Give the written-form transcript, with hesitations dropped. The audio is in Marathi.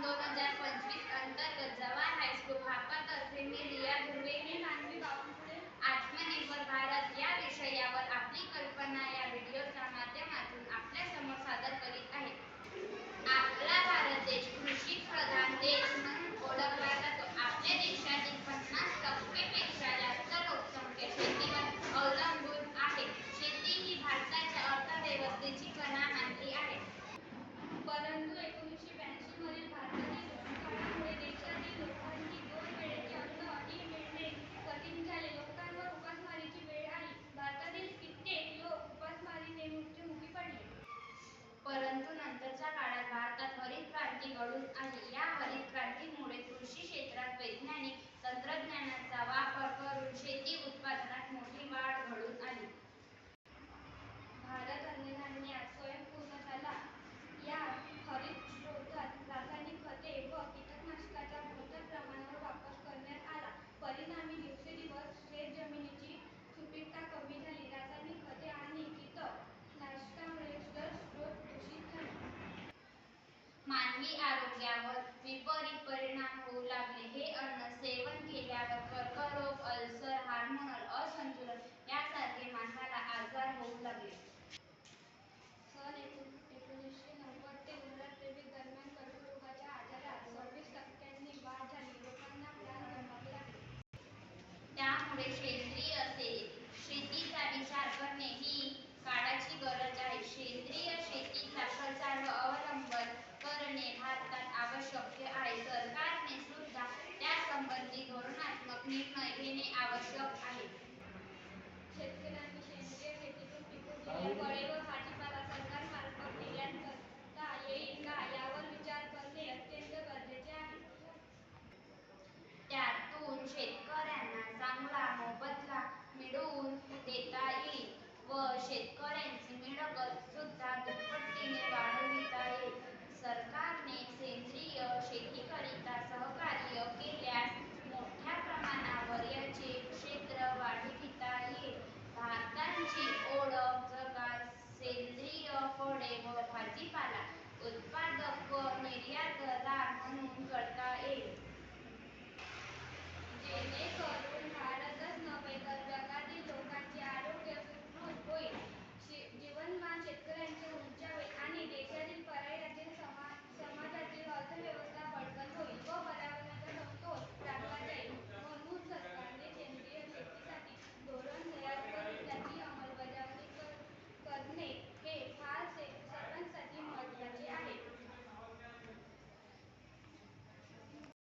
2025 अंतर्गत जवाहर हायस्कूल हापातर्फे मी रिया धुर्वे आत्मनिर्भर भारत या विषयावर आपली कल्पना या व्हिडिओच्या माध्यमातून आपल्या समोर सादर करीत आहे. आपला भारत देश कृषी प्रधान देश म्हणून ओळखला जातो. आपल्या देशातील 50% पेक्षा जास्त लोकसंख्या शेतीवर अवलंबून आहे. शेती ही भारताच्या अर्थव्यवस्थेची कणा मानली आहे. परंतु 1982 मधील भारतातील दुष्काळामुळे देशातील लोकांनी 2 वेळेचे अन्न मिळणे कठीण झाले. लोकांवर उपासमारीची वेळ आली. भारतातील कित्येक लोक उपासमारीने मृत्युमुखी पडले. परंतु नंतरच्या काळात भारतात हरित क्रांती घडून आली. या हरित क्रांतीमुळे कृषी क्षेत्रात वैज्ञानिक तंत्रज्ञानाचा वापर करून शेती उत्पादनात मोठी वाढ घडून आली. भारत अन्नधान्यात स्वयंपूर्ण झाला. या हरित स्रोतात रासायनिक खते व कीटकनाशकांचा मोठ्या प्रमाणावर वापर करण्यात आला. परिणामी दिवसेंदिवस शेतजमिनीची सुपीकता कमी झाली. रासायनिक खते आणि कीटकनाशकांमुळे जलस्रोत दूषित झाले. मानवी आरोग्यावर विपरीत परिणाम होऊ लागले. हे अन्न सेवन केल्यावर कर्करोग, अल्सर, हार्मोनल असंतुलन यासारखे मानवाला आजार होऊ लागले. सन 1990 ते 2023 दरम्यान कर्करोगाच्या आजारात 26% वाढ झाली. लोकांना प्राण गमवावे लागले. त्यामुळे सेंद्रिय शेतीचा विचार करणे ही काळाची गरज आहे. सेंद्रिय शेतीचा प्रचार व अवलंबन करणे भारतात आवश्यक आहे. सरकारने सुद्धा त्यासंबंधी धोरणात्मक निर्णय घेणे आवश्यक आहे. शेतकऱ्यांनी सेंद्रिय शेतीतून पिकवलेल्या फळे व भाजीपाला सरकारमार्फत निर्यात करता येईल का यावर विचार करणे अत्यंत गरजेचे आहे. त्यातून शेतकऱ्यांना चांगला मोबदला मिळवून देता येईल व शेतकऱ्यांची मिळकत सुद्धा दुप्पटीने वाढवली